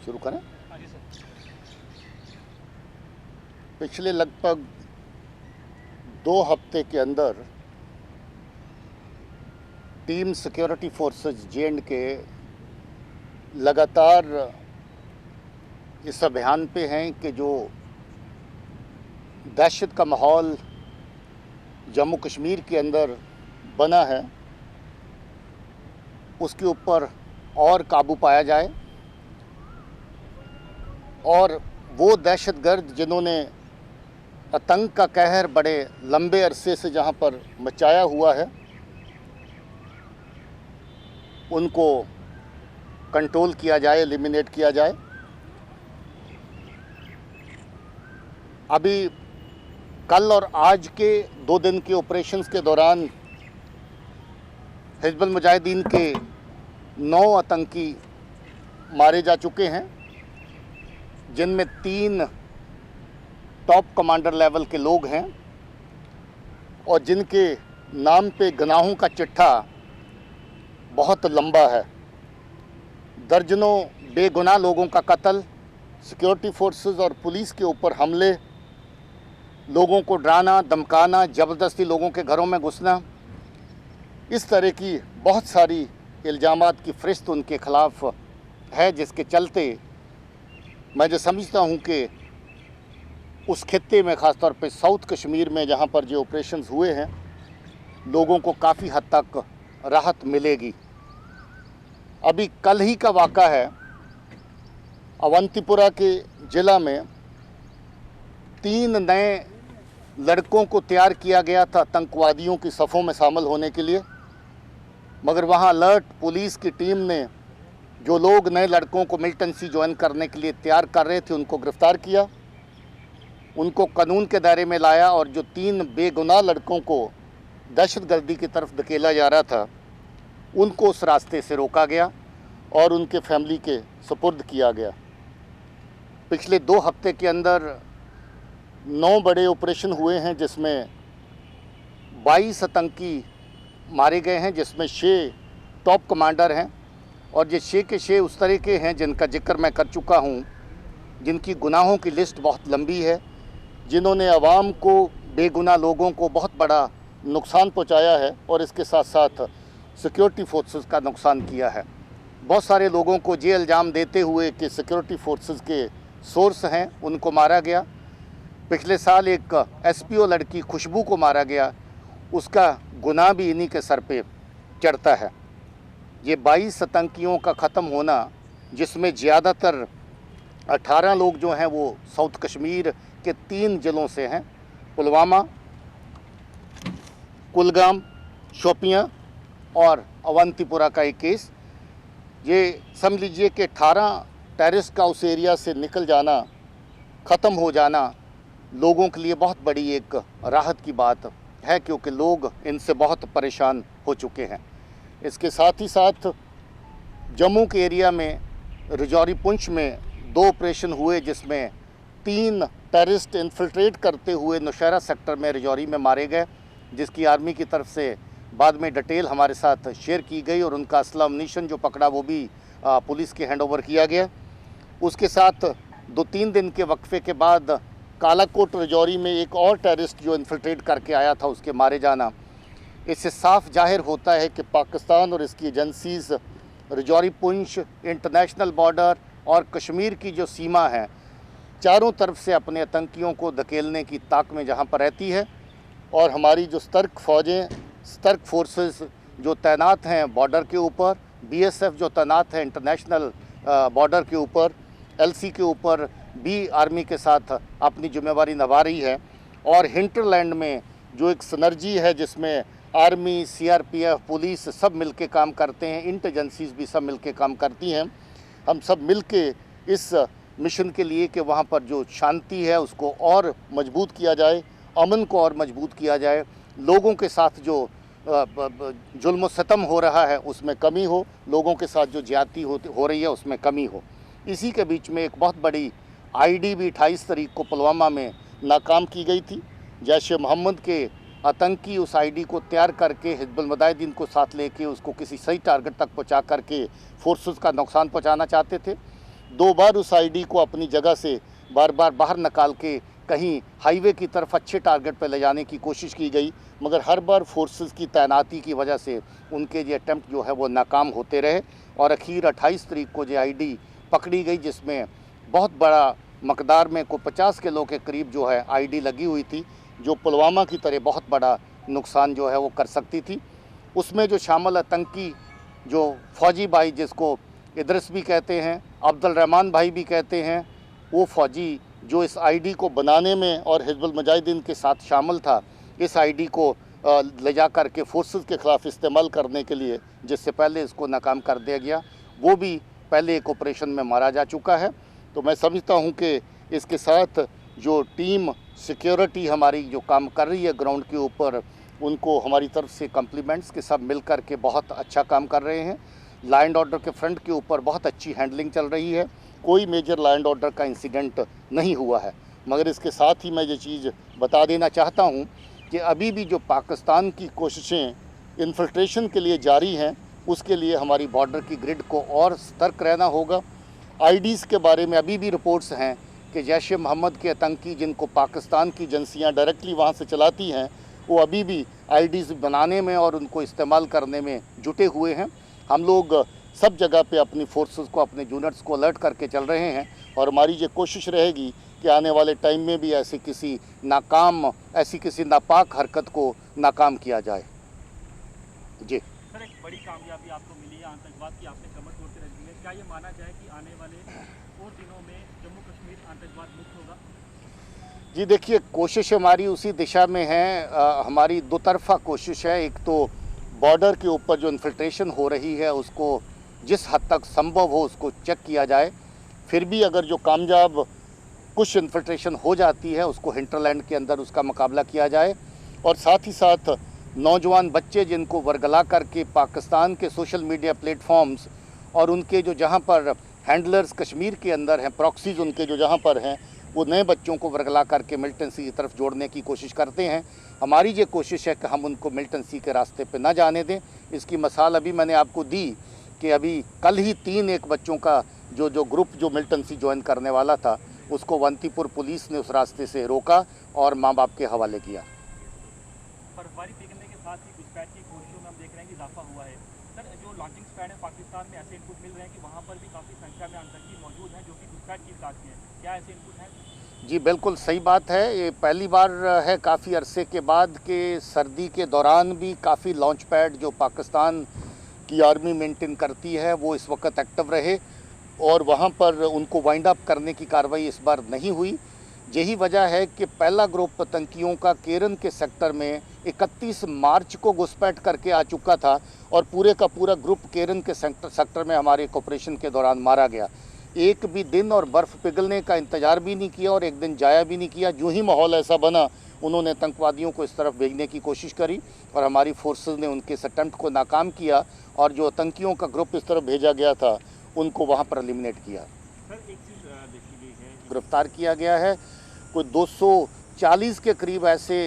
शुरू करें। हाँ जी सर। पिछले लगभग 2 हफ्ते के अंदर टीम सिक्योरिटी फोर्सेस J&K लगातार इस अभियान पे हैं कि जो दहशत का माहौल जम्मू कश्मीर के अंदर बना है उसके ऊपर और काबू पाया जाए, और वो दहशतगर्द जिन्होंने आतंक का कहर बड़े लंबे अरसे से जहाँ पर मचाया हुआ है उनको कंट्रोल किया जाए, एलिमिनेट किया जाए। अभी कल और आज के 2 दिन के ऑपरेशंस के दौरान हिजबुल मुजाहिदीन के 9 आतंकी मारे जा चुके हैं, जिनमें 3 टॉप कमांडर लेवल के लोग हैं और जिनके नाम पे गुनाहों का चिट्ठा बहुत लंबा है। दर्जनों बेगुनाह लोगों का कत्ल, सिक्योरिटी फोर्सेस और पुलिस के ऊपर हमले, लोगों को डराना धमकाना, ज़बरदस्ती लोगों के घरों में घुसना, इस तरह की बहुत सारी इल्ज़ामात की फ़हरिस्त उनके ख़िलाफ़ है, जिसके चलते मैं जो समझता हूँ कि उस खित्ते में ख़ास तौर पे साउथ कश्मीर में जहाँ पर जो ऑपरेशंस हुए हैं लोगों को काफ़ी हद तक राहत मिलेगी। अभी कल ही का वाक़ा है, अवंतीपुरा के ज़िला में 3 नए लड़कों को तैयार किया गया था आतंकवादियों की सफ़ों में शामिल होने के लिए, मगर वहाँ अलर्ट पुलिस की टीम ने जो लोग नए लड़कों को मिलिटेंसी ज्वाइन करने के लिए तैयार कर रहे थे उनको गिरफ़्तार किया, उनको कानून के दायरे में लाया, और जो 3 बेगुनाह लड़कों को दहशतगर्दी की तरफ धकेला जा रहा था उनको उस रास्ते से रोका गया और उनके फैमिली के सुपुर्द किया गया। पिछले 2 हफ्ते के अंदर 9 बड़े ऑपरेशन हुए हैं, जिसमें 22 आतंकी मारे गए हैं, जिसमें 6 टॉप कमांडर हैं, और ये 6 के 6 उस तरह के हैं जिनका जिक्र मैं कर चुका हूँ, जिनकी गुनाहों की लिस्ट बहुत लंबी है, जिन्होंने आवाम को, बेगुनाह लोगों को बहुत बड़ा नुकसान पहुँचाया है और इसके साथ साथ सिक्योरिटी फोर्सेस का नुकसान किया है। बहुत सारे लोगों को ये इल्ज़ाम देते हुए कि सिक्योरिटी फोर्सेस के सोर्स हैं उनको मारा गया। पिछले साल एक SPO लड़की खुशबू को मारा गया, उसका गुनाह भी इन्हीं के सर पे चढ़ता है। ये 22 आतंकियों का ख़त्म होना, जिसमें ज़्यादातर 18 लोग जो हैं वो साउथ कश्मीर के 3 ज़िलों से हैं, पुलवामा, कुलगाम, शोपियां और अवंतीपुरा का एक केस। ये समझ लीजिए कि 18 टेररिस्ट का उस एरिया से निकल जाना, ख़त्म हो जाना लोगों के लिए बहुत बड़ी एक राहत की बात है, क्योंकि लोग इनसे बहुत परेशान हो चुके हैं। इसके साथ ही साथ जम्मू के एरिया में राजौरी पुंछ में 2 ऑपरेशन हुए, जिसमें 3 टेररिस्ट इन्फिल्ट्रेट करते हुए नौशहरा सेक्टर में राजौरी में मारे गए, जिसकी आर्मी की तरफ से बाद में डिटेल हमारे साथ शेयर की गई और उनका असला अम्नीशन जो पकड़ा वो भी पुलिस के हैंड ओवर किया गया। उसके साथ 2-3 दिन के वक्फे के बाद कालाकोट राजौरी में एक और टेररिस्ट जो इन्फिल्ट्रेट करके आया था उसके मारे जाना, इससे साफ जाहिर होता है कि पाकिस्तान और इसकी agencies Rajouri Poonch, international border और कश्मीर की जो सीमा है, चारों तरफ से अपने आतंकियों को धकेलने की ताक में जहाँ पर रहती है। और हमारी जो सतर्क फ़ौजें, सतर्क फोर्सेस जो तैनात हैं बॉर्डर के ऊपर, BSF जो तैनात है इंटरनेशनल बॉर्डर के ऊपर, LC के ऊपर भी आर्मी के साथ अपनी जिम्मेवारी निभा रही है। और हिंटरलैंड में जो एक सिनर्जी है जिसमें आर्मी, CRPF, पुलिस सब मिलके काम करते हैं, इंट एजेंसीज़ भी सब मिलके काम करती हैं। हम सब मिलके इस मिशन के लिए कि वहाँ पर जो शांति है उसको और मजबूत किया जाए, अमन को और मजबूत किया जाए, लोगों के साथ जो जुल्म सितम हो रहा है उसमें कमी हो, लोगों के साथ जो ज्यादती हो रही है उसमें कमी हो। इसी के बीच में एक बहुत बड़ी आईडी भी 28 तारीख को पुलवामा में नाकाम की गई थी। जैश-ए-मोहम्मद के आतंकी उस आईडी को तैयार करके हिजबुल मुजाहिदीन को साथ लेके उसको किसी सही टारगेट तक पहुंचा करके फोर्सेस का नुकसान पहुंचाना चाहते थे। 2 बार उस आईडी को अपनी जगह से बार बार बाहर निकाल के कहीं हाईवे की तरफ अच्छे टारगेट पर ले जाने की कोशिश की गई, मगर हर बार फोर्सेस की तैनाती की वजह से उनके ये अटैम्प्ट जो है वो नाकाम होते रहे और आखिर 28 तारीख को ये आईडी पकड़ी गई, जिसमें बहुत बड़ा मकदार में को 50 किलो के करीब जो है आईडी लगी हुई थी, जो पुलवामा की तरह बहुत बड़ा नुकसान जो है वो कर सकती थी। उसमें जो शामिल आतंकी जो फ़ौजी भाई, जिसको इदरिस भी कहते हैं, अब्दुल रहमान भाई भी कहते हैं, वो फ़ौजी जो इस आईडी को बनाने में और हिजबुल मुजाहिदीन के साथ शामिल था, इस आईडी को ले जा कर के फोर्सेस के ख़िलाफ़ इस्तेमाल करने के लिए, जिससे पहले इसको नाकाम कर दिया गया, वो भी पहले एक ऑपरेशन में मारा जा चुका है। तो मैं समझता हूँ कि इसके साथ जो टीम सिक्योरिटी हमारी जो काम कर रही है ग्राउंड के ऊपर, उनको हमारी तरफ से कम्प्लीमेंट्स के सब मिल कर के बहुत अच्छा काम कर रहे हैं। लॉ एंड ऑर्डर के फ्रंट के ऊपर बहुत अच्छी हैंडलिंग चल रही है, कोई मेजर लॉ एंड ऑर्डर का इंसिडेंट नहीं हुआ है। मगर इसके साथ ही मैं ये चीज़ बता देना चाहता हूँ कि अभी भी जो पाकिस्तान की कोशिशें इन्फिल्ट्रेशन के लिए जारी हैं, उसके लिए हमारी बॉर्डर की ग्रिड को और सतर्क रहना होगा। आईडीज़ के बारे में अभी भी रिपोर्ट्स हैं कि जैश मोहम्मद के आतंकी, जिनको पाकिस्तान की एजेंसियाँ डायरेक्टली वहाँ से चलाती हैं, वो अभी भी आईडीज़ बनाने में और उनको इस्तेमाल करने में जुटे हुए हैं। हम लोग सब जगह पे अपनी फोर्सेस को, अपने यूनिट्स को अलर्ट करके चल रहे हैं और हमारी ये कोशिश रहेगी कि आने वाले टाइम में भी ऐसी किसी नापाक हरकत को नाकाम किया जाए। जी सर, एक बड़ी कामयाबी आपको मिली है आतंकवाद की, आपने कमर तोड़ के रख दी है। क्या ये माना जाए कि आने वाले और दिनों में जम्मू कश्मीर आतंकवाद मुक्त होगा? जी देखिए, कोशिश हमारी उसी दिशा में है। हमारी दो तरफा कोशिश है। एक तो बॉर्डर के ऊपर जो इन्फिल्ट्रेशन हो रही है, उसको जिस हद तक संभव हो उसको चेक किया जाए। फिर भी अगर जो कामयाब कुछ इन्फिल्ट्रेशन हो जाती है, उसको हिंटरलैंड के अंदर उसका मुकाबला किया जाए। और साथ ही साथ नौजवान बच्चे जिनको वर्गला करके पाकिस्तान के सोशल मीडिया प्लेटफॉर्म्स और उनके जो जहाँ पर हैंडलर्स कश्मीर के अंदर हैं, प्रॉक्सीज उनके जो जहाँ पर हैं, वो नए बच्चों को वर्गला करके मिलिटेंसी की तरफ जोड़ने की कोशिश करते हैं। हमारी ये कोशिश है कि हम उनको मिलिटेंसी के रास्ते पे ना जाने दें। इसकी मिसाल अभी मैंने आपको दी कि अभी कल ही 3 बच्चों का जो ग्रुप जो मिलिटेंसी ज्वाइन करने वाला था, उसको अवंतीपुर पुलिस ने उस रास्ते से रोका और माँ बाप के हवाले किया। बर्फबारी पिघलने के साथ ही घुसपैठ की कोशिशों में हम देख रहे हैं कि इजाफा हुआ है। सर, जो लॉन्चिंग पैड है पाकिस्तान में, ऐसे इनपुट मिल रहे हैं कि वहाँ पर भी काफ़ी संख्या में आतंकी मौजूद हैं जो कि घुसपैठ की तलाश में हैं। क्या ऐसे इनपुट हैं? जी बिल्कुल सही बात है। ये पहली बार है काफ़ी अरसे के बाद कि सर्दी के दौरान भी काफ़ी लॉन्च पैड जो पाकिस्तान की आर्मी मेंटेन करती है वो इस वक्त एक्टिव रहे और वहाँ पर उनको वाइंड अप करने की कार्रवाई इस बार नहीं हुई। यही वजह है कि पहला ग्रुप आतंकियों का केरन के सेक्टर में 31 मार्च को घुसपैठ करके आ चुका था और पूरे का पूरा ग्रुप केरन के सेक्टर में हमारे एक ऑपरेशन के दौरान मारा गया। एक भी दिन और बर्फ़ पिघलने का इंतज़ार भी नहीं किया और एक दिन जाया भी नहीं किया। जो ही माहौल ऐसा बना, उन्होंने आतंकवादियों को इस तरफ भेजने की कोशिश करी और हमारी फोर्सेस ने उनके इस अटेम्प्ट को नाकाम किया और जो आतंकियों का ग्रुप इस तरफ भेजा गया था, उनको वहाँ पर एलिमिनेट किया। सर, एक चीज़ देखी गई है, गिरफ्तार किया गया है। कोई 240 के करीब ऐसे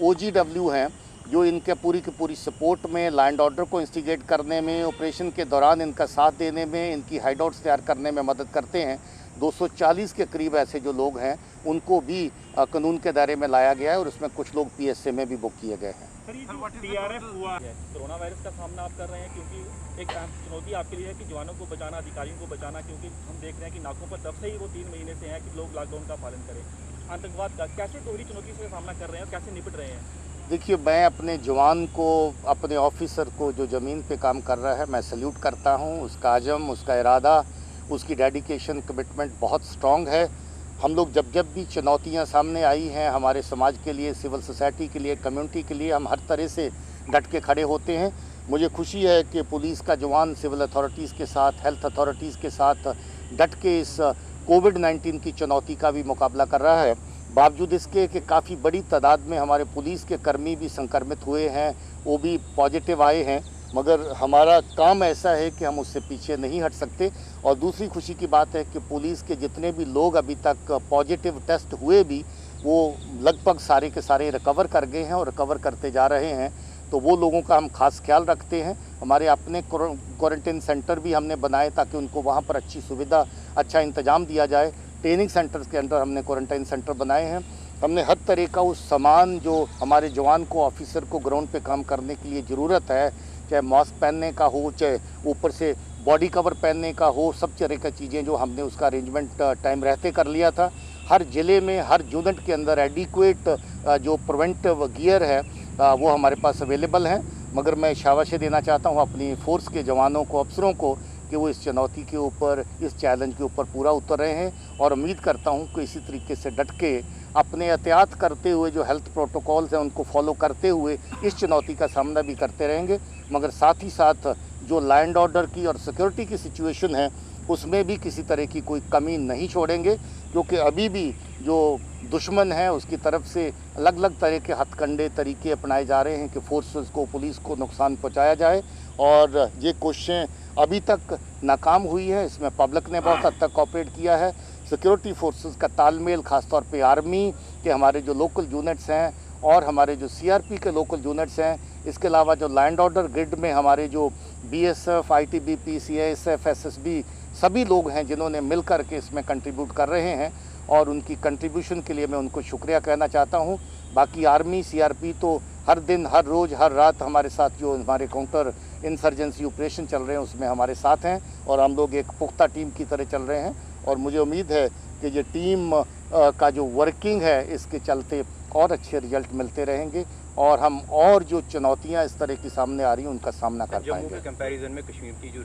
OGW हैं जो इनके पूरी की पूरी सपोर्ट में, लॉ एंड ऑर्डर को इंस्टिगेट करने में, ऑपरेशन के दौरान इनका साथ देने में, इनकी हाइडआउट्स तैयार करने में मदद करते हैं। 240 के करीब ऐसे जो लोग हैं उनको भी कानून के दायरे में लाया गया है और उसमें कुछ लोग PSA में भी बुक किए गए हैं। सर, ये जो TRF हुआ है, कोरोना वायरस का सामना आप कर रहे हैं, क्योंकि एक अहम चुनौती आपके लिए है कि जवानों को बचाना, अधिकारियों को बचाना, क्योंकि हम देख रहे हैं कि नाकों पर तब से ही वो 3 महीने से हैं कि लोग लॉकडाउन का पालन करें। आतंकवाद का कैसे दोहरी चुनौती से सामना कर रहे हैं और कैसे निपट रहे हैं? देखिए, मैं अपने जवान को, अपने ऑफिसर को जो ज़मीन पे काम कर रहा है, मैं सल्यूट करता हूँ। उसका अज़म, उसका इरादा, उसकी डेडिकेशन, कमिटमेंट बहुत स्ट्रॉन्ग है। हम लोग जब जब भी चुनौतियाँ सामने आई हैं हमारे समाज के लिए, सिविल सोसाइटी के लिए, कम्युनिटी के लिए, हम हर तरह से डट के खड़े होते हैं। मुझे खुशी है कि पुलिस का जवान सिविल अथॉरिटीज़ के साथ, हेल्थ अथॉरिटीज़ के साथ डट के इस कोविड-19 की चुनौती का भी मुकाबला कर रहा है। बावजूद इसके कि काफ़ी बड़ी तादाद में हमारे पुलिस के कर्मी भी संक्रमित हुए हैं, वो भी पॉजिटिव आए हैं, मगर हमारा काम ऐसा है कि हम उससे पीछे नहीं हट सकते। और दूसरी खुशी की बात है कि पुलिस के जितने भी लोग अभी तक पॉजिटिव टेस्ट हुए भी, वो लगभग सारे के सारे रिकवर कर गए हैं और रिकवर करते जा रहे हैं। तो वो लोगों का हम खास ख्याल रखते हैं। हमारे अपने क्वारंटाइन सेंटर भी हमने बनाए ताकि उनको वहाँ पर अच्छी सुविधा, अच्छा इंतज़ाम दिया जाए। ट्रेनिंग सेंटर्स के अंदर हमने क्वारंटाइन सेंटर बनाए हैं। हमने हर तरह का उस सामान जो हमारे जवान को, ऑफिसर को ग्राउंड पे काम करने के लिए ज़रूरत है, चाहे मास्क पहनने का हो, चाहे ऊपर से बॉडी कवर पहनने का हो, सब तरह की चीज़ें जो हमने उसका अरेंजमेंट टाइम रहते कर लिया था। हर ज़िले में, हर यूनिट के अंदर एडिक्वेट जो प्रिवेंटिव गियर है वो हमारे पास अवेलेबल हैं। मगर मैं शाबाशी देना चाहता हूँ अपनी फ़ोर्स के जवानों को, अफसरों को, कि वो इस चुनौती के ऊपर, इस चैलेंज के ऊपर पूरा उतर रहे हैं। और उम्मीद करता हूँ कि इसी तरीके से डट के अपने एहतियात करते हुए, जो हेल्थ प्रोटोकॉल्स हैं उनको फॉलो करते हुए इस चुनौती का सामना भी करते रहेंगे। मगर साथ ही साथ जो लॉ एंड ऑर्डर की और सिक्योरिटी की सिचुएशन है उसमें भी किसी तरह की कोई कमी नहीं छोड़ेंगे, क्योंकि अभी भी जो दुश्मन है उसकी तरफ से अलग अलग तरह के हथकंडे तरीके अपनाए जा रहे हैं कि फोर्सेस को, पुलिस को नुकसान पहुंचाया जाए। और ये कोशिशें अभी तक नाकाम हुई है। इसमें पब्लिक ने बहुत हद तक कोऑपरेट किया है। सिक्योरिटी फोर्सेस का तालमेल, ख़ासतौर पे आर्मी के हमारे जो लोकल यूनिट्स हैं और हमारे जो सीआरपी के लोकल यूनिट्स हैं, इसके अलावा जो लैंड ऑर्डर ग्रिड में हमारे जो बीएसएफ, आईटीबीपी, सीआईएसएफ, एसएसबी सभी लोग हैं जिन्होंने मिल कर के इसमें कंट्रीब्यूट कर रहे हैं, और उनकी कंट्रीब्यूशन के लिए मैं उनको शुक्रिया कहना चाहता हूं। बाकी आर्मी, सीआरपी तो हर दिन, हर रोज़, हर रात हमारे साथ जो हमारे काउंटर इंसर्जेंसी ऑपरेशन चल रहे हैं उसमें हमारे साथ हैं, और हम लोग एक पुख्ता टीम की तरह चल रहे हैं। और मुझे उम्मीद है कि ये टीम का जो वर्किंग है इसके चलते और अच्छे रिजल्ट मिलते रहेंगे, और हम और जो चुनौतियां इस तरह की सामने आ रही हैं उनका सामना कर जम्मू पाएंगे। के कंपैरिजन में कश्मीर की जो